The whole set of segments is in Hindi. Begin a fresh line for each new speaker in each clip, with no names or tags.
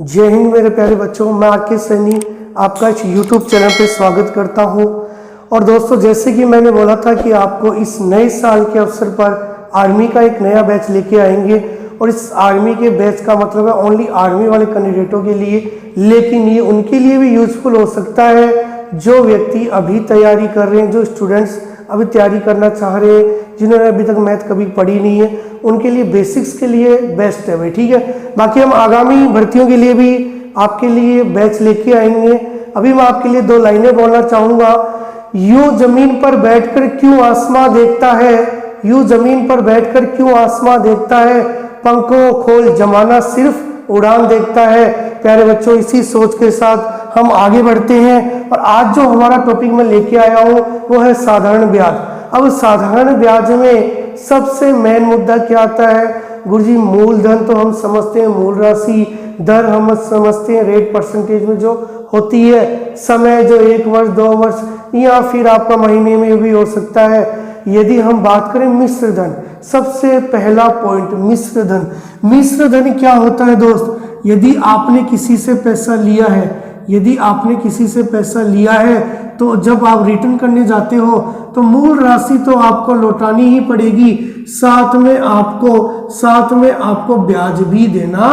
जय हिंद मेरे प्यारे बच्चों, मैं आके सैनी आपका इस YouTube चैनल पे स्वागत करता हूं। और दोस्तों, जैसे कि मैंने बोला था कि आपको इस नए साल के अवसर पर आर्मी का एक नया बैच लेके आएंगे। और इस आर्मी के बैच का मतलब है ओनली आर्मी वाले कैंडिडेटों के लिए, लेकिन ये उनके लिए भी यूजफुल हो सकता है जो व्यक्ति अभी तैयारी कर रहे हैं, जो स्टूडेंट्स अभी तैयारी करना चाह रहे हैं, जिन्होंने अभी तक मैथ कभी पढ़ी नहीं है, उनके लिए बेसिक्स के लिए बेस्ट है भाई। ठीक है, बाकी हम आगामी भर्तियों के लिए भी आपके लिए बैच लेके आएंगे। अभी मैं आपके लिए 2 लाइनें बोलना चाहूंगा। यूं जमीन पर बैठकर क्यों आसमां देखता है, यूं जमीन पर बैठकर क्यों आसमां देखता है, पंखों खोल जमाना सिर्फ उड़ान देखता है। प्यारे बच्चों, इसी सोच के साथ हम आगे बढ़ते हैं। और आज जो हमारा टॉपिक मैं लेके आया हूँ वो है साधारण ब्याज। अब साधारण ब्याज में सबसे मेन मुद्दा क्या आता है गुरुजी? मूलधन तो हम समझते हैं, मूल राशि, दर हम समझते हैं रेट परसेंटेज में जो होती है, समय जो 1 वर्ष 2 वर्ष या फिर आपका महीने में भी हो सकता है। यदि हम बात करें मिश्र धन, सबसे पहला पॉइंट मिश्र धन। मिश्र धन क्या होता है दोस्त? यदि आपने किसी से पैसा लिया है, यदि आपने किसी से पैसा लिया है तो जब आप रिटर्न करने जाते हो तो मूल राशि तो आपको लौटानी ही पड़ेगी, साथ में आपको ब्याज भी देना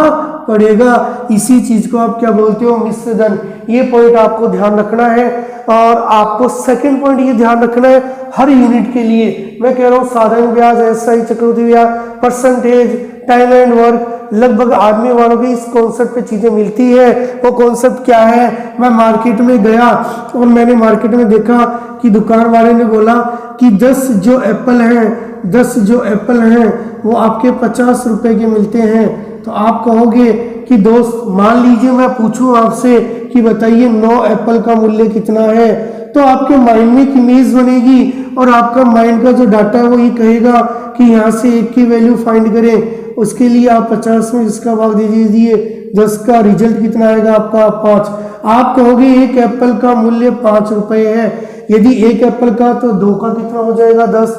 पड़ेगा। इसी चीज को आप क्या बोलते हो? मिश्र धन। ये पॉइंट आपको ध्यान रखना है। और आपको सेकंड पॉइंट ये ध्यान रखना है, हर यूनिट के लिए मैं कह रहा हूँ साधारण ब्याज, एसआई, चक्रवृद्धि ब्याज, परसेंटेज, टाइम एंड वर्क, लगभग आदमी वालों की इस कॉन्सेप्ट पे चीजें मिलती है। वो कॉन्सेप्ट क्या है? मैं मार्केट में गया और मैंने मार्केट में देखा कि दुकान वाले ने बोला कि 10 जो एप्पल हैं वो आपके 50 रुपए के मिलते हैं। तो आप कहोगे कि दोस्त, मान लीजिए मैं पूछूं आपसे कि बताइए 9 एप्पल का मूल्य कितना है, तो आपके माइंड में एक इमेज बनेगी और आपका माइंड का जो डाटा है वो ये कहेगा कि यहाँ से 1 की वैल्यू फाइंड करें। उसके लिए आप 50 में इसका भाग दे दीजिए, 10 का रिजल्ट कितना आएगा आपका? 5। आप कहोगे 1 एप्पल का मूल्य 5 रुपए है। यदि 1 एप्पल का तो 2 का कितना हो जाएगा? 10,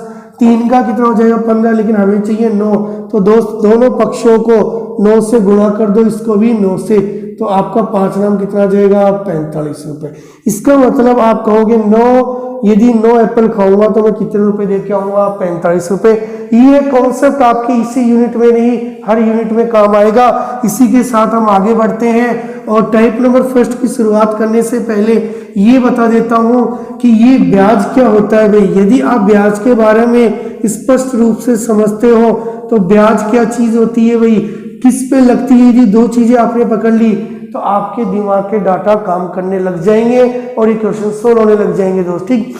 3 का कितना हो जाएगा? 15, लेकिन हमें चाहिए 9। तो दोस्त, दोनों पक्षों को 9 से गुणा कर दो, इसको भी 9 से, तो आपका 5 नाम कितना जाएगा? 45 रुपए। इसका मतलब आप कहोगे 9, यदि 9 एप्पल खाऊंगा तो मैं कितने रुपए दे के आऊंगा? 45 रुपए। ये कॉन्सेप्ट आपके इसी यूनिट में नहीं, हर यूनिट में काम आएगा। इसी के साथ हम आगे बढ़ते हैं। और टाइप नंबर फर्स्ट की शुरुआत करने से पहले ये बता देता हूं कि ये ब्याज क्या होता है भाई। यदि आप ब्याज के बारे में स्पष्ट रूप से समझते हो तो ब्याज क्या चीज होती है भाई, किस पे लगती है, यदि 2 चीजें आपने पकड़ ली तो आपके दिमाग के डाटा काम करने लग जाएंगे और ये क्वेश्चन सोल्व होने लग जाएंगे दोस्त। ठीक,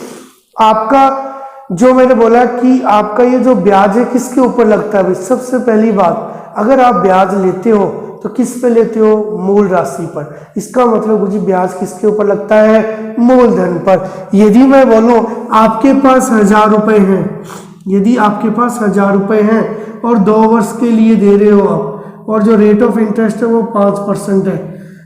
आपका जो मैंने बोला कि आपका ये जो ब्याज है किसके ऊपर लगता है भाई? सबसे पहली बात, अगर आप ब्याज लेते हो तो किस पे लेते हो? मूल राशि पर। इसका मतलब मुझे ब्याज किसके ऊपर लगता है? मूलधन पर। यदि मैं बोलूं आपके पास 1000 रुपए हैं, यदि आपके पास 1000 रुपए हैं और 2 वर्ष के लिए दे रहे हो आप, और जो रेट ऑफ इंटरेस्ट है वो 5% है,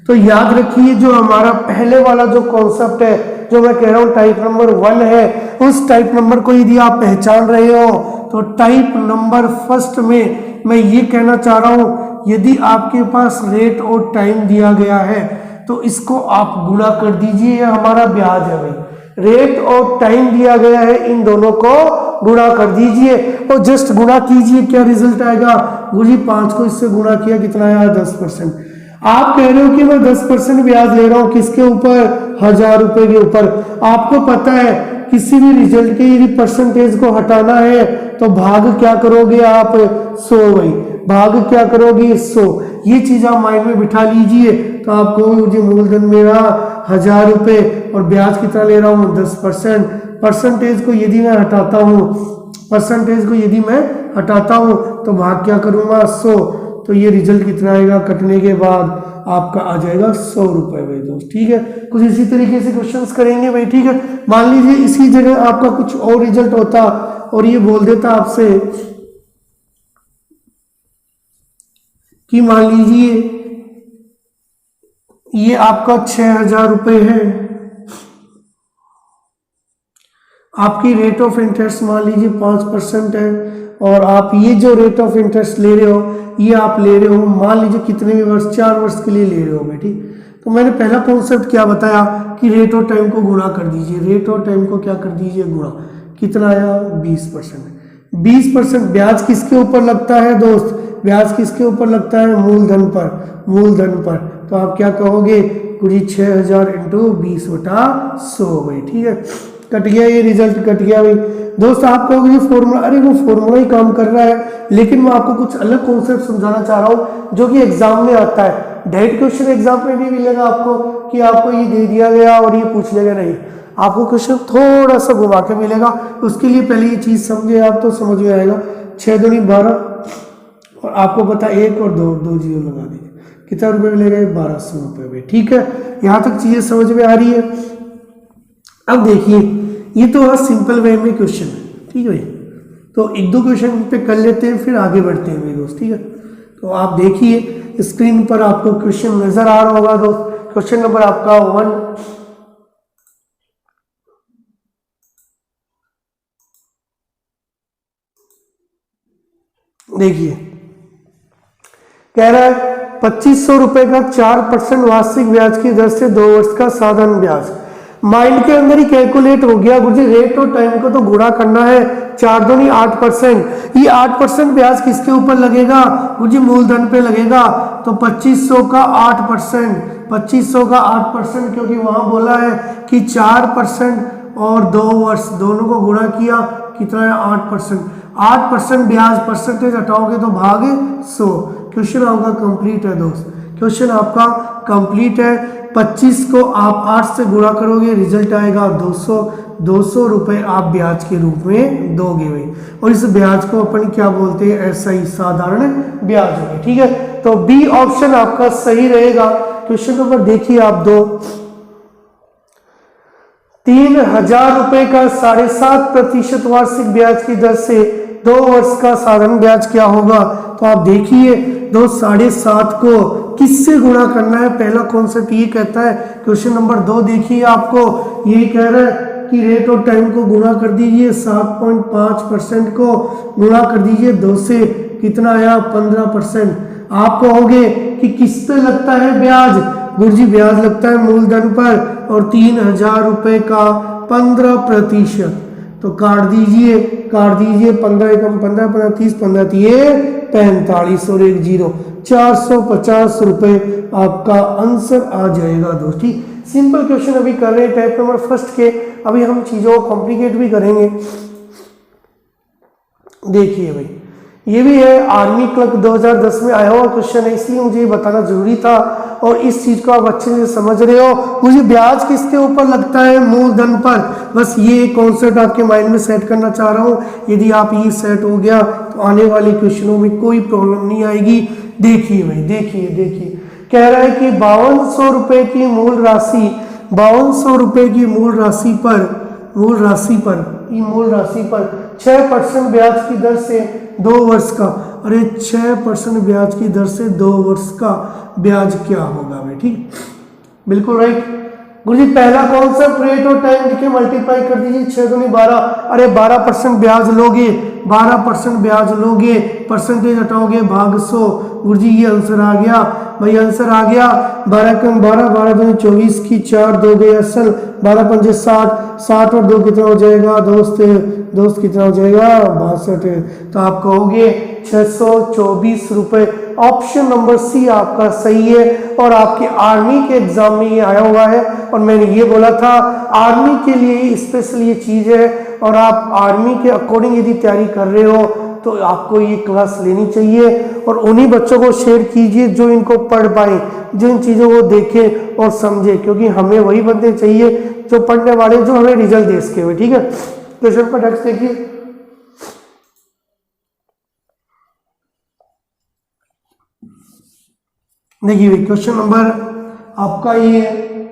तो याद रखिए जो हमारा पहले वाला जो कॉन्सेप्ट है, जो मैं कह रहा हूँ टाइप नंबर 1 है, उस टाइप नंबर को यदि आप पहचान रहे हो तो टाइप नंबर फर्स्ट में मैं ये कहना चाह रहा हूँ, यदि आपके पास रेट और टाइम दिया गया है तो इसको आप गुणा कर दीजिए, यह हमारा ब्याज है भाई। रेट और टाइम दिया गया है, इन दोनों को गुणा कर दीजिए और जस्ट गुणा कीजिए, क्या रिजल्ट आएगा? गुरुजी 5 को इससे गुणा किया, कितना आया? 10%। आप कह रहे हो कि मैं 10% ब्याज ले रहा हूं, किसके ऊपर? 1000 रुपए के ऊपर। आपको पता है किसी भी रिजल्ट के यदि परसेंटेज को हटाना है तो भाग क्या करोगे आप? 100 भाई, भाग क्या करोगे? 100। ये चीज आप माइंड में बिठा लीजिए। तो आप कहोगे मुझे मूलधन मेरा 1000 रुपए और ब्याज कितना ले रहा हूँ? 10%। परसेंटेज को यदि मैं हटाता हूँ तो भाग क्या करूंगा? 100। तो ये रिजल्ट कितना आएगा? कटने के बाद आपका आ जाएगा 100 रुपए भाई दोस्त। ठीक है, कुछ इसी तरीके से क्वेश्चंस करेंगे भाई। ठीक है, मान लीजिए इसी जगह आपका कुछ और रिजल्ट होता और ये बोल देता आपसे कि मान लीजिए ये आपका 6000 रुपए है, आपकी रेट ऑफ इंटरेस्ट मान लीजिए 5% है, और आप ये जो रेट ऑफ इंटरेस्ट ले रहे हो ये आप ले रहे हो, मान लीजिए कितने भी वर्ष, 4 वर्ष के लिए ले रहे हो मैं, ठीक। तो मैंने पहला कॉन्सेप्ट क्या बताया कि रेट ऑफ टाइम को गुणा कर दीजिए, रेट ऑफ टाइम को क्या कर दीजिए गुणा, कितना आया 20%। 20% ब्याज किसके ऊपर लगता है दोस्त, ब्याज किसके ऊपर लगता है, मूलधन पर, मूलधन पर। तो आप क्या कहोगे गुरुजी 6000 इंटू 20/100 भाई, ठीक है। कट गया, ये रिजल्ट कट गया भाई। दोस्त आप कहोगे ये फॉर्मूला, अरे वो फॉर्मूला ही काम कर रहा है, लेकिन मैं आपको कुछ अलग कॉन्सेप्ट समझाना चाह रहा हूँ जो कि एग्जाम में आता है। डायरेक्ट क्वेश्चन एग्जाम में नहीं मिलेगा आपको कि आपको ये दे दिया गया और ये पूछ लेगा, नहीं, आपको क्वेश्चन थोड़ा सा घुमा के मिलेगा। उसके लिए पहले ये चीज समझे आप, तो समझ में आएगा। 6 दूनी 12 और आपको पता 1 और 2, 2 जीरो लगा दीजिए, कितना रुपए मिलेगा, 1200 रुपए में, ठीक है। यहाँ तक चीजें समझ में आ रही है। अब देखिए ये तो सिंपल वे में क्वेश्चन है, ठीक है। तो 1-2 क्वेश्चन पे कर लेते हैं, फिर आगे बढ़ते हैं मेरे दोस्त, ठीक है। तो आप देखिए स्क्रीन पर आपको क्वेश्चन नजर आ रहा होगा दोस्त। क्वेश्चन नंबर आपका 1, देखिए कह रहा है 2500 रुपए का 4% वार्षिक ब्याज की दर से 2 वर्ष का साधारण ब्याज। माइंड के अंदर ही कैलकुलेट हो गया गुरुजी, रेट और टाइम को तो गुणा करना है, 4 दूनी 8%। ये 8% ब्याज किसके ऊपर लगेगा गुरुजी, मूलधन पे लगेगा। तो 2500 का 8%, 2500 का 8%, क्योंकि वहां बोला है कि 4% और 2 वर्ष दोनों को गुणा किया, कितना है 8%। 8% ब्याज परसेंटेज हटाओगे तो भाग 100। क्वेश्चन आपका कंप्लीट है दोस्त, क्वेश्चन आपका कंप्लीट है। 25 को आप 8 से गुणा करोगे, रिजल्ट आएगा 200। 200 रुपए आप ब्याज के रूप में दोगे भाई, और इस ब्याज को अपन क्या बोलते हैं, SI साधारण ब्याज है, ठीक है। तो बी ऑप्शन आपका सही रहेगा। क्वेश्चन नंबर देखिए आप 2, 3000 रुपए का 7.5% वार्षिक ब्याज की दर से 2 वर्ष का साधारण ब्याज क्या होगा। तो आप देखिए 7.5 को किससे गुणा करना है, पहला कॉन्सेप्ट ये कहता है। क्वेश्चन नंबर 2 देखिए, आपको ये कह रहा है कि रेट ऑफ टाइम को गुणा कर दीजिए, 7.5% को गुणा कर दीजिए 2 से, कितना आया 15%। आप कहोगे कि किस पे लगता है ब्याज, गुरुजी ब्याज लगता है मूलधन पर, और 3000 रुपए का 15%। तो काट दीजिए 15 एकम 15, 15 30, 15 3 45 और 1 जीरो, 450 रुपए आपका आंसर आ जाएगा दोस्ती। सिंपल क्वेश्चन अभी कर रहे हैं टाइप नंबर फर्स्ट के, अभी हम चीजों को कॉम्प्लिकेट भी करेंगे। देखिए भाई, ये भी है आर्मी क्लर्क 2010 में आया हुआ क्वेश्चन है, इसलिए मुझे ये बताना जरूरी था। और इस चीज को आप अच्छे से समझ रहे हो, मुझे ब्याज किसके ऊपर लगता है, मूलधन पर। बस ये कॉन्सेप्ट आपके माइंड में सेट करना चाह रहा हूँ। यदि आप ये सेट हो गया तो आने वाले क्वेश्चनों में कोई प्रॉब्लम नहीं आएगी। देखिए भाई, देखिए कह रहा है कि 5200 रुपए की मूल राशि, 5200 रुपए की मूल राशि पर 6% ब्याज की दर से 2 वर्ष का, अरे 6% ब्याज की दर से 2 वर्ष का ब्याज क्या होगा भाई, ठीक, बिल्कुल राइट। गुरुजी पहला कॉन्सेप्ट रेट और टाइम लिखे, मल्टीप्लाई कर दीजिए, 6 दूनी 12, अरे 12% ब्याज लोगे, 12% ब्याज लोगे, परसेंटेज हटाओगे भाग 100। गुरुजी ये आंसर आ गया भाई, आंसर आ गया। 12 कम 12, 12 दूनी 24 की 4 2 गए असल, 12 पंजे 60, 60 और 2 कितना हो जाएगा दोस्त कितना हो जाएगा 62। तो आप कहोगे 624 रुपए। ऑप्शन नंबर सी आपका सही है, और आपके आर्मी के एग्जाम में ये आया हुआ है। और मैंने ये बोला था आर्मी के लिए स्पेशल ये चीज है, और आप आर्मी के अकॉर्डिंग यदि तैयारी कर रहे हो तो आपको ये क्लास लेनी चाहिए। और उन्हीं बच्चों को शेयर कीजिए जो इनको पढ़ पाए, जो इन चीज़ों को देखे और समझे, क्योंकि हमें वही बंदे चाहिए जो पढ़ने वाले, जो हमें रिजल्ट दे सके हुए, ठीक है। क्वेश्चन पर नेक्स्ट देखिए, क्वेश्चन नंबर आपका ये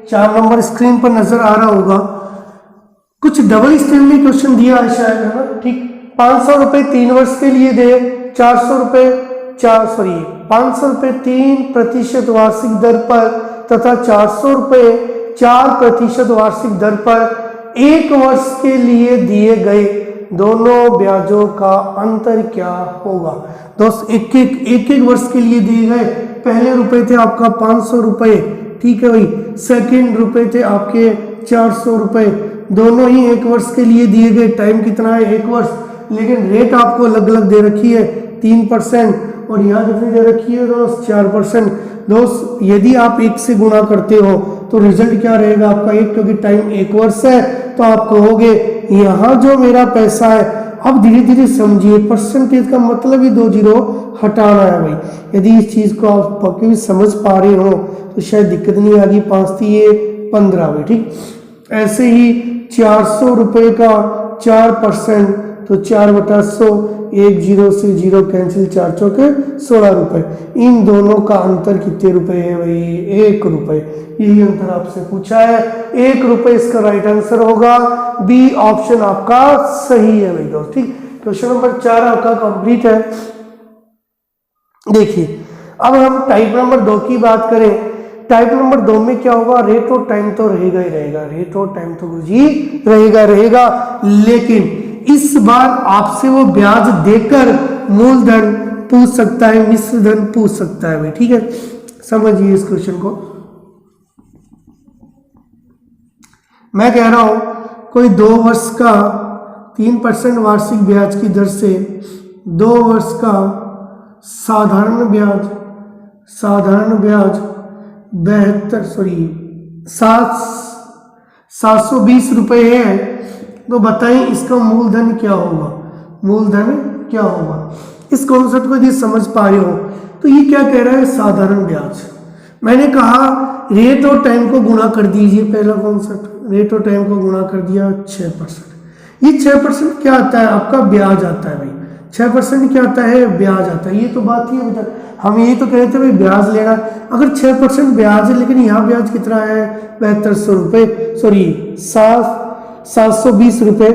4 नंबर स्क्रीन पर नजर आ रहा होगा। कुछ डबल स्ट्रीम में क्वेश्चन दिया है शायद, है ना, ठीक। 500 रुपए 3 वर्ष के लिए दे, 400 रुपए 500 रुपए 3% वार्षिक दर पर तथा 400 रुपए 4% वार्षिक दर पर 1 वर्ष के लिए दिए गए दोनों ब्याजों का अंतर क्या होगा। दोस्त एक एक वर्ष के लिए दिए गए पहले रुपए थे आपका 500 रुपये, ठीक है भाई। सेकंड रुपए थे आपके 400 रुपये, दोनों ही एक वर्ष के लिए दिए गए। टाइम कितना है, 1 वर्ष, लेकिन रेट आपको अलग अलग दे रखी है 3% और यहाँ कितनी दे रखी है दोस्त, 4%। दोस्त यदि आप 1 से गुणा करते हो तो रिजल्ट क्या रहेगा आपका 1, क्योंकि टाइम 1 वर्ष है। तो आप कहोगे यहाँ जो मेरा पैसा है, अब धीरे धीरे समझिए, परसेंटेज का मतलब ही 2 जीरो हटाना है भाई। यदि इस चीज को आप पक्के भी समझ पा रहे हो तो शायद दिक्कत नहीं आएगी। 5 ये 15 भाई, ठीक। ऐसे ही 400 रुपये का 4%, तो 4/100, 1 जीरो से जीरो कैंसिल, 4 चौके 16 रुपये। इन दोनों का अंतर कितने रुपए है भाई, 1 रुपये। यही अंतर आपसे पूछा है, 1 रुपये इसका राइट आंसर होगा। बी ऑप्शन आपका सही है भाई दोस्त, ठीक। क्वेश्चन नंबर 4 आपका कंप्लीट है। देखिए अब हम टाइप नंबर 2 की बात करें। टाइप नंबर 2 में क्या होगा, रेट और टाइम तो रहेगा ही रहेगा, रेट और टाइम तो गुरुजी रहेगा, लेकिन इस बार आपसे वो ब्याज देकर मूलधन पूछ सकता है, मिश्र धन पूछ सकता है भाई, ठीक है। समझिए इस क्वेश्चन को। मैं कह रहा हूं कोई 2 वर्ष का 3% वार्षिक ब्याज की दर से 2 वर्ष का साधारण ब्याज 720 रुपये है। तो बताएं इसका मूलधन क्या होगा, इस कॉन्सेप्ट को यदि समझ पा रहे हो तो ये क्या कह रहा है, साधारण ब्याज। मैंने कहा रेट और टाइम को गुणा कर दीजिए, पहला कॉन्सेप्ट, रेट और टाइम को गुणा कर दिया 6%। ये 6% क्या आता है आपका, ब्याज आता है भाई। 6% क्या आता है, ब्याज आता है। ये तो बात ही है, हम यही तो कहते हैं भाई ब्याज लेना। अगर 6% ब्याज है, लेकिन यहाँ ब्याज कितना है, 7200 रुपये, सॉरी 720 रुपये।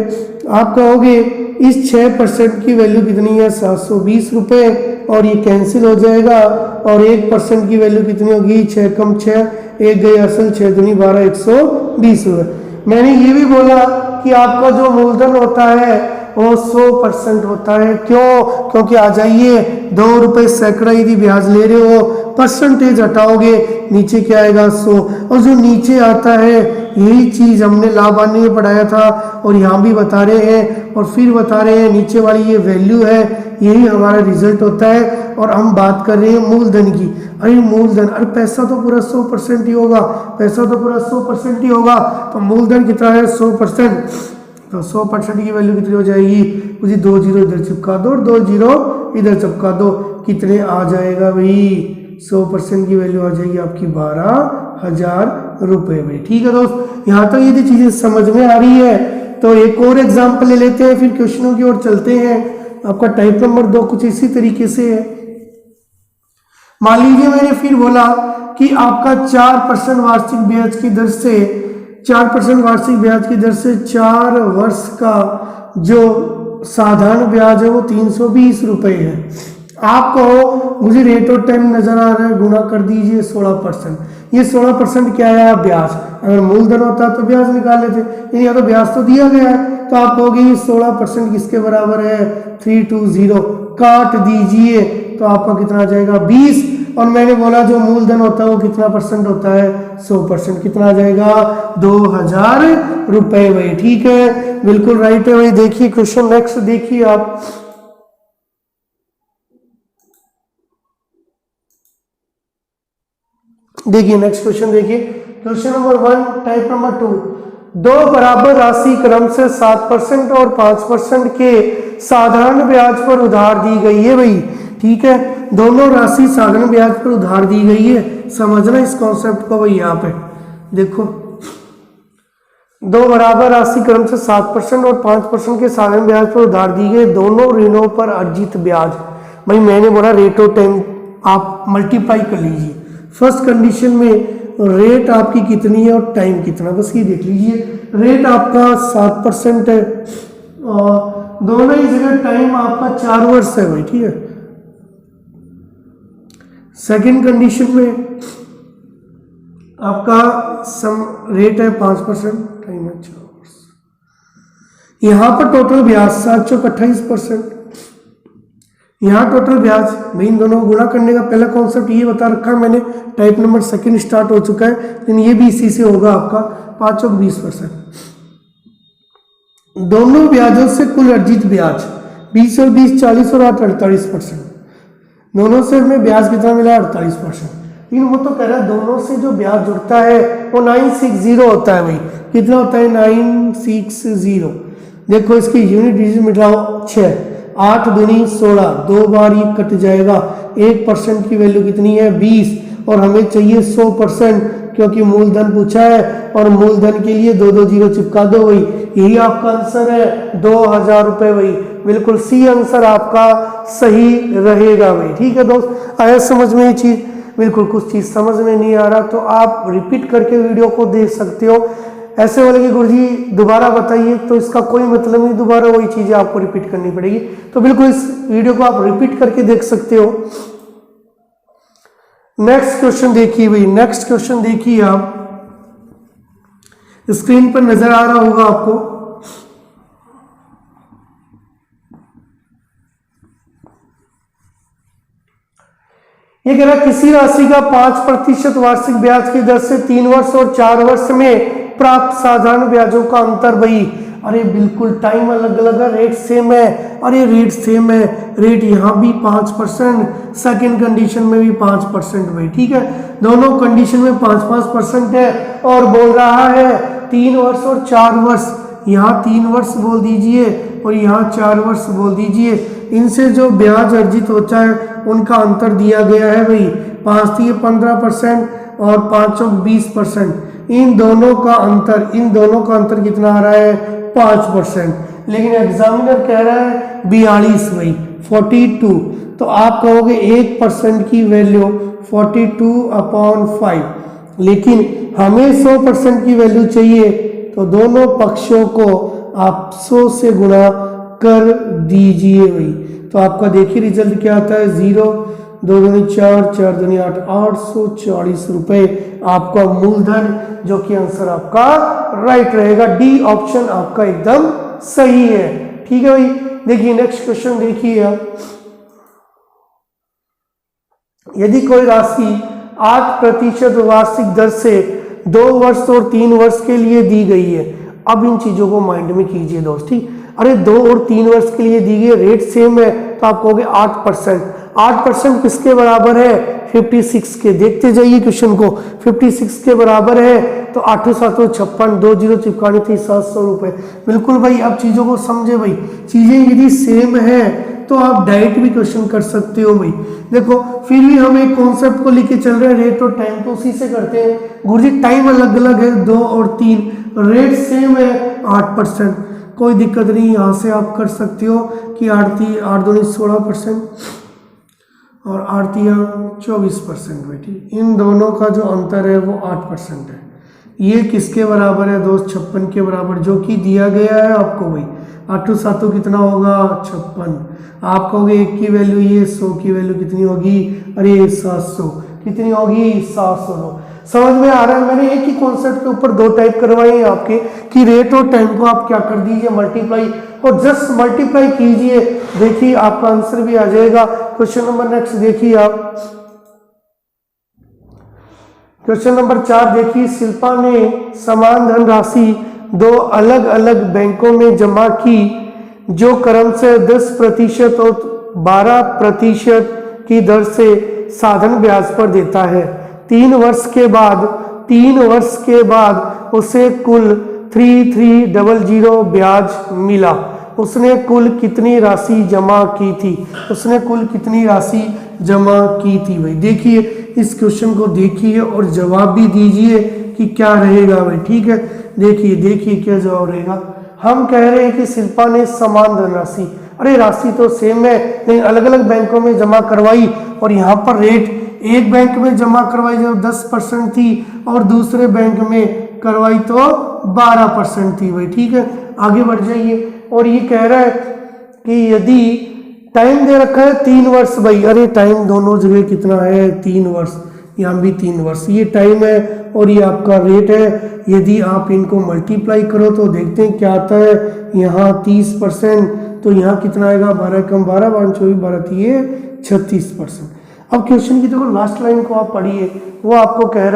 आप कहोगे इस 6% की वैल्यू कितनी है, 720 रुपये, और ये कैंसिल हो जाएगा। और 1% की वैल्यू कितनी होगी, 6 कम 6, 1 गई असल, 6 दूनी 12, 120 रुपये। मैंने ये भी बोला कि आपका जो मूलधन होता है वो 100% होता है। क्यों, क्योंकि आ जाइए 2 रुपये सैकड़ा यदि ब्याज ले रहे हो, परसेंटेज हटाओगे नीचे क्या आएगा, 100। और जो नीचे आता है यही चीज हमने लाभान्य में पढ़ाया था और यहाँ भी बता रहे हैं और फिर बता रहे हैं, नीचे वाली ये वैल्यू है, यही हमारा रिजल्ट होता है। और हम बात कर रहे हैं मूलधन की। अरे मूलधन, अरे पैसा तो पूरा 100% ही होगा, तो मूलधन कितना है, 100%। तो 100% की वैल्यू कितनी हो जाएगी, मुझे 2 जीरो इधर चिपका दो और 2 जीरो इधर चिपका दो, कितने आ जाएगा भाई, 100% की वैल्यू आ जाएगी आपकी 12,000 रुपये में। ठीक है दोस्त, यहाँ तक यदि चीजें समझ में आ रही है तो एक और एग्जाम्पल ले लेते हैं, फिर क्वेश्चनों की ओर चलते हैं। आपका टाइप नंबर 2 कुछ इसी तरीके से है। मान लीजिए मैंने फिर बोला कि आपका 4% वार्षिक ब्याज की दर से 4 वर्ष का जो साधारण ब्याज है वो 320 रुपये है। आप कहो मुझे रेट और टाइम नजर आ रहा है, गुणा कर दीजिए 16%। ये 16% क्या है, ब्याज। अगर मूलधन होता तो ब्याज निकाल लेते, लेकिन यहाँ तो ब्याज तो दिया गया है। तो आप कहोगे ये 16% किसके बराबर है, 320, काट दीजिए तो आपका कितना आ जाएगा, 20। और मैंने बोला जो मूलधन होता है वो कितना % होता है, 100%। कितना आ जाएगा, 2000 रुपये भाई। ठीक है, बिल्कुल राइट है भाई। देखिए क्वेश्चन नेक्स्ट देखिए आप, देखिए नेक्स्ट क्वेश्चन देखिए, क्वेश्चन नंबर 1 टाइप नंबर 2। 2 बराबर राशि क्रम से 7% और 5% के साधारण ब्याज पर उधार दी गई है भाई। ठीक है, दोनों राशि साधारण ब्याज पर उधार दी गई है। समझना इस कॉन्सेप्ट को भाई। यहाँ पे देखो 2 बराबर राशि क्रम से 7% और 5% के साधारण ब्याज पर उधार दी गई, दोनों ऋणों पर अर्जित ब्याज। भाई मैंने बोला रेट और टाइम आप मल्टीप्लाई कर लीजिए। फर्स्ट कंडीशन में रेट आपकी कितनी है और टाइम कितना, बस ये देख लीजिए। रेट आपका 7% है और दोनों ही जगह टाइम आपका 4 वर्ष है भाई। ठीक है, सेकंड कंडीशन में आपका रेट है 5%, टाइम है 4 वर्ष। यहाँ पर टोटल ब्याज 728%। यहाँ टोटल ब्याज भाई इन दोनों को गुणा करने का पहला कॉन्सेप्ट ये बता रखा है मैंने, टाइप नंबर सेकंड स्टार्ट हो चुका है, लेकिन ये भी इसी से होगा आपका 5 और 20%। दोनों ब्याजों से कुल अर्जित ब्याज 20 और 20 40 और 8 48%। दोनों से हमें ब्याज कितना मिला 48%। लेकिन वो तो कह रहा है दोनों से जो ब्याज जुड़ता है वो 960 होता है भाई। कितना होता है 960। देखो इसकी यूनिट डिजिट मिलाओ 6, 8 दूनी 16, 2 बार ये कट जाएगा। 1% की वैल्यू कितनी है 20 और हमें चाहिए 100% क्योंकि मूलधन पूछा है और मूलधन के लिए 2 2 जीरो चिपका दो भाई। यही आपका आंसर है 2000 रुपये भाई। बिल्कुल सी आंसर आपका सही रहेगा भाई। ठीक है दोस्त, आया समझ में ये चीज? बिल्कुल कुछ चीज समझ में नहीं आ रहा तो आप रिपीट करके वीडियो को देख सकते हो। ऐसे बोले कि गुरुजी दोबारा बताइए, तो इसका कोई मतलब नहीं, दोबारा वही चीजें आपको रिपीट करनी पड़ेगी। तो बिल्कुल इस वीडियो को आप रिपीट करके देख सकते हो। नेक्स्ट क्वेश्चन देखिए भाई, नेक्स्ट क्वेश्चन देखिए आप, स्क्रीन पर नजर आ रहा होगा आपको। ये कह रहा है किसी राशि का 5% वार्षिक ब्याज की दर से 3 वर्ष और 4 वर्ष में प्राप्त साधारण ब्याजों का अंतर भाई। अरे बिल्कुल टाइम अलग अलग है, रेट सेम है। अरे रेट सेम है, रेट यहाँ भी 5%, सेकंड कंडीशन में भी 5% भाई। ठीक है, दोनों कंडीशन में 5-5% है और बोल रहा है 3 वर्ष और 4 वर्ष। यहाँ 3 वर्ष बोल दीजिए और यहाँ 4 वर्ष बोल दीजिए। इनसे जो ब्याज अर्जित होता है उनका अंतर दिया गया है भाई। 5 थी 15% और 5 और 20%। इन दोनों का अंतर कितना आ रहा है 5%। लेकिन एग्जामिनर कह रहा है 42 भाई 42। तो आप कहोगे 1% की वैल्यू 42/5, लेकिन हमें 100% की वैल्यू चाहिए तो दोनों पक्षों को आप 100 से गुणा कर दीजिए भाई। तो आपका देखिए रिजल्ट क्या आता है 0, 2 दूनी 4, 4 दूनी 8, 840 रुपए आपका मूलधन, जो कि आंसर आपका राइट रहेगा। डी ऑप्शन आपका एकदम सही है। ठीक है भाई, देखिए नेक्स्ट क्वेश्चन देखिए आप। यदि कोई राशि 8% वार्षिक दर से 2 वर्ष और 3 वर्ष के लिए दी गई है। अब इन चीजों को माइंड में कीजिए दोस्त। ठीक, अरे 2 और 3 वर्ष के लिए दी गई, रेट सेम है, तो आप कहोगे 8%। 8% किसके बराबर है 56 के। देखते जाइए क्वेश्चन को, 56 के बराबर है तो 8 7 56, 2 जीरो चिपकानी थी 700 रुपए। बिल्कुल भाई, अब चीजों को समझे भाई। चीजें यदि सेम है तो आप डायरेक्ट भी क्वेश्चन कर सकते हो भाई। देखो फिर भी हम एक कॉन्सेप्ट को लेके चल रहे हैं, रेट और टाइम, तो उसी से करते हैं। गुरुजी टाइम अलग अलग है 2 और 3, रेट सेम है 8%, कोई दिक्कत नहीं। यहाँ से आप कर सकते हो कि 8 दूनी 16% और 8 24% बेटी। इन दोनों का जो अंतर है वो 8% है। ये किसके बराबर है दोस्त 56 के बराबर, जो कि दिया गया है आपको भाई। 8 7 कितना होगा 56। आप कहोगे 1 की वैल्यू ये, 100 की वैल्यू कितनी होगी, अरे 700 कितनी होगी 700। समझ में आ रहा है? मैंने एक ही कॉन्सेप्ट के ऊपर 2 टाइप करवाए हैं आपके कि रेट और टाइम को आप क्या कर दीजिए मल्टीप्लाई, और जस्ट मल्टीप्लाई कीजिए, देखिए आपका आंसर भी आ जाएगा। क्वेश्चन नंबर नेक्स्ट देखिए आप, क्वेश्चन नंबर 4 देखिए। शिल्पा ने समान धनराशि 2 अलग अलग बैंकों में जमा की, जो क्रम से 10% और 12% की दर से साधन ब्याज पर देता है। 3 वर्ष के बाद उसे कुल 3300 ब्याज मिला। उसने कुल कितनी राशि जमा की थी भाई। देखिए इस क्वेश्चन को देखिए और जवाब भी दीजिए कि क्या रहेगा भाई। ठीक है, देखिए क्या जवाब रहेगा। हम कह रहे हैं कि शिल्पा ने समान धनराशि, अरे राशि तो सेम है लेकिन अलग अलग बैंकों में जमा करवाई, और यहाँ पर रेट एक बैंक में जमा करवाई जो 10% थी और दूसरे बैंक में करवाई तो 12% थी भाई। ठीक है, आगे बढ़ जाइए। और ये कह रहा है कि यदि टाइम दे रखा है 3 वर्ष भाई, अरे टाइम दोनों जगह कितना है 3 वर्ष, यहाँ भी 3 वर्ष, ये टाइम है और ये आपका रेट है। यदि आप इनको मल्टीप्लाई करो तो देखते हैं क्या आता है। यहाँ 30%, तो यहाँ कितना आएगा, 12 कम 12 12 24 12 36%। अब क्वेश्चन की देखो लास्ट लाइन को आप पढ़िए, वो आपको कह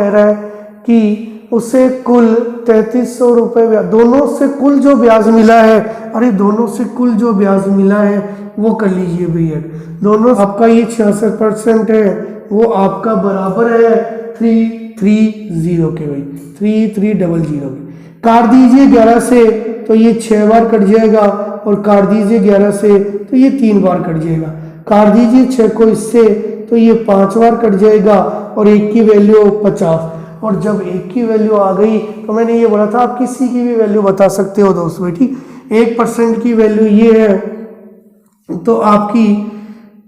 रहा है कि उसे कुल 3300 रुपये, दोनों से कुल जो ब्याज मिला है, अरे दोनों से कुल जो ब्याज मिला है वो कर लीजिए भैया। दोनों आपका ये 66% है, वो आपका बराबर है 330 के भाई, 3300 के। काट दीजिए 11 से तो ये 6 बार कट जाएगा, और काट दीजिए 11 से तो ये 3 बार कट जाएगा। काट दीजिए 6 को इससे तो ये 5 बार कट जाएगा, और 1 की वैल्यू 50। और जब 1 की वैल्यू आ गई तो मैंने ये बोला था आप किसी की भी वैल्यू बता सकते हो दोस्तों, ठीक। 1% की वैल्यू ये है तो आपकी,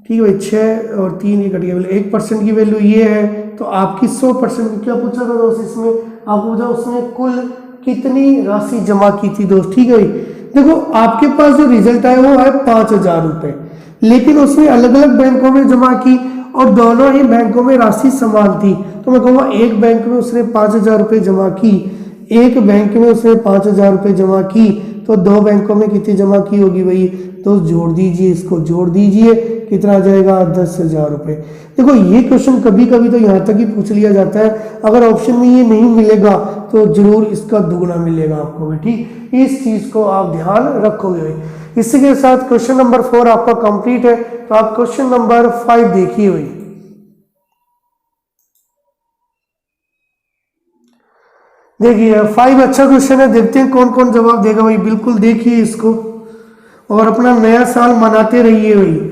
ठीक है भाई, 6 और 3 ये कट गया, 1% की वैल्यू ये है तो आपकी 100%। क्या पूछा था दोस्त इसमें, आपको पूछा उसने कुल कितनी राशि जमा की थी दोस्त, ठीक है भाई। देखो आपके पास जो रिजल्ट आया वो है 5000 रुपये, लेकिन उसने अलग अलग बैंकों में जमा की और दोनों ही बैंकों में राशि समान थी। तो मैं कहूँगा एक बैंक में उसने 5000 रुपये जमा की, एक बैंक में उसने 5000 रुपये जमा की, तो 2 बैंकों में कितनी जमा की होगी भाई। तो जोड़ दीजिए, इसको जोड़ दीजिए, कितना आ जाएगा 10,000 रुपये। देखो ये क्वेश्चन कभी कभी तो यहाँ तक ही पूछ लिया जाता है, अगर ऑप्शन में ये नहीं मिलेगा तो जरूर इसका दुगना मिलेगा आपको भाई, ठीक। इस चीज को आप ध्यान रखोगे भाई। इसी के साथ क्वेश्चन नंबर 4 आपका कंप्लीट है। तो आप क्वेश्चन नंबर 5 देखिए भाई। देखिए 5 अच्छा क्वेश्चन है, देखते हैं कौन कौन जवाब देगा भाई। बिल्कुल देखिए इसको और अपना नया साल मनाते रहिए भाई,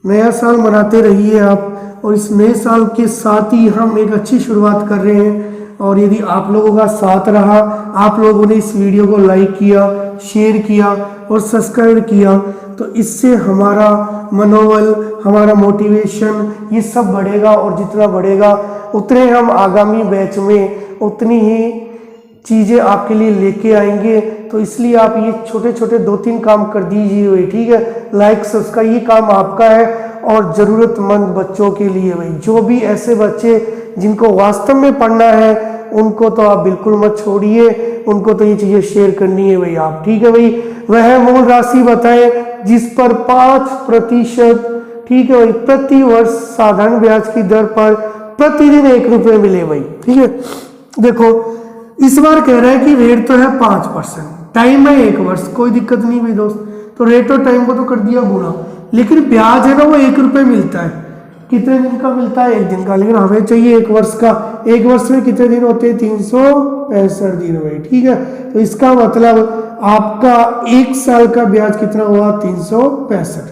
नया साल मनाते रहिए आप। और इस नए साल के साथ ही हम एक अच्छी शुरुआत कर रहे हैं, और यदि आप लोगों का साथ रहा, आप लोगों ने इस वीडियो को लाइक किया, शेयर किया और सब्सक्राइब किया, तो इससे हमारा मनोबल, हमारा मोटिवेशन ये सब बढ़ेगा, और जितना बढ़ेगा उतने हम आगामी बैच में उतनी ही चीज़ें आपके लिए लेके आएंगे। तो इसलिए आप ये छोटे छोटे 2-3 काम कर दीजिए, ठीक है। लाइक सब्सक्राइब ये काम आपका है, और ज़रूरतमंद बच्चों के लिए भाई, जो भी ऐसे बच्चे जिनको वास्तव में पढ़ना है उनको तो आप बिल्कुल मत छोड़िए, उनको तो ये चीज़ें शेयर करनी है भाई आप, ठीक है भाई। वह मूल राशि बताएं जिस पर 5%, ठीक है भाई, प्रति वर्ष साधारण ब्याज की दर पर प्रतिदिन 1 रुपये मिले भाई, ठीक है। देखो इस बार कह रहा है कि रेट तो है 5%, टाइम है 1 वर्ष, कोई दिक्कत नहीं भाई दोस्त। तो रेट और टाइम को तो कर दिया गुणा, लेकिन ब्याज है ना वो 1 रुपये मिलता है। कितने दिन का मिलता है, 1 दिन का, लेकिन हमें चाहिए 1 वर्ष का। 1 वर्ष में कितने दिन होते हैं, 365 दिन भाई, ठीक है। तो इसका मतलब आपका 1 साल का ब्याज कितना हुआ, 365।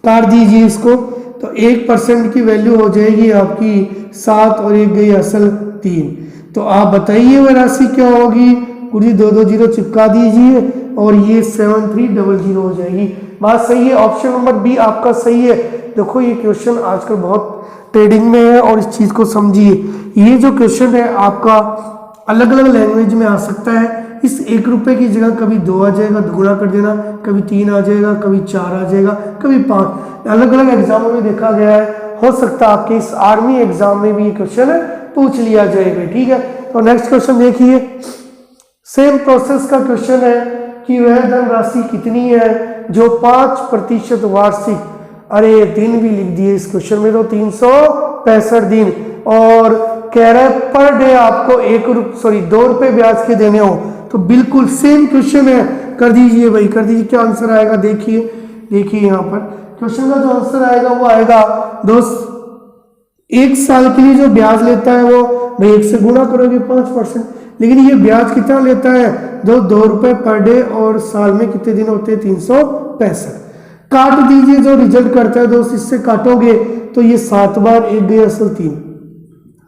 काट दीजिए इसको, तो 1% की वैल्यू हो जाएगी आपकी 7, और 1 गई असल 3। तो आप बताइए वह राशि क्या होगी। गुरुजी 2 0 चिपका दीजिए, और ये 7300 हो जाएगी। बात सही है, ऑप्शन नंबर बी आपका सही है। देखो ये क्वेश्चन आजकल बहुत ट्रेडिंग में है, और इस चीज़ को समझिए। ये जो क्वेश्चन है आपका अलग अलग लैंग्वेज में आ सकता है। इस 1 रुपये की जगह कभी 2 आ जाएगा, दुगुना कर देना, कभी 3 आ जाएगा, कभी 4 आ जाएगा, कभी 5। अलग अलग एग्जामों में देखा गया है, हो सकता है आपके इस आर्मी एग्जाम में भी ये क्वेश्चन पूछ लिया जाएगा, ठीक है। तो नेक्स्ट क्वेश्चन देखिए, सेम प्रोसेस का क्वेश्चन है कि वह धनराशि कितनी है जो 5% वार्षिक, अरे दिन भी लिख दिए इस क्वेश्चन में, तो 365 दिन, और कह रहा है पर डे आपको 2 रुपये ब्याज के देने हो। तो बिल्कुल सेम क्वेश्चन है, कर दीजिए भाई, कर दीजिए। क्या आंसर आएगा देखिए यहाँ पर क्वेश्चन का जो आंसर आएगा वो आएगा दोस्त, 1 साल के लिए जो ब्याज लेता है वो भाई 1 से गुणा करोगे 5%, लेकिन ये ब्याज कितना लेता है, 2 रुपये पर डे, और साल में कितने दिन होते हैं, 365। काट दीजिए जो रिजल्ट करता है दोस्त, इससे काटोगे तो ये 7 बार, 1 गई असल 3,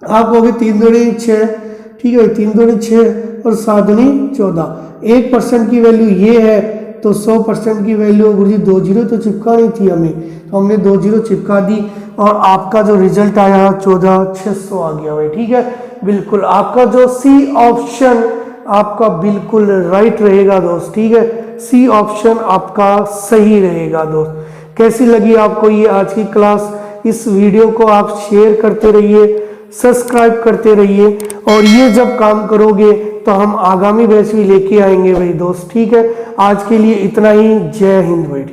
आप कहोगे 3 दूनी 6, ठीक है, 3 दूनी 6 और 7 दूनी 14। 1% की वैल्यू ये है, तो 100% की वैल्यू, गुरुजी 2 0 तो चिपकानी थी हमें, तो हमने 2 0 चिपका दी, और आपका जो रिजल्ट आया 14,600 आ गया भाई, ठीक है। बिल्कुल आपका जो सी ऑप्शन आपका बिल्कुल राइट रहेगा दोस्त, ठीक है। सी ऑप्शन आपका सही रहेगा दोस्त। कैसी लगी आपको ये आज की क्लास, इस वीडियो को आप शेयर करते रहिए, सब्सक्राइब करते रहिए, और ये जब काम करोगे तो हम आगामी बैच भी लेके आएंगे भाई दोस्त। ठीक है, आज के लिए इतना ही। जय हिंद भाई।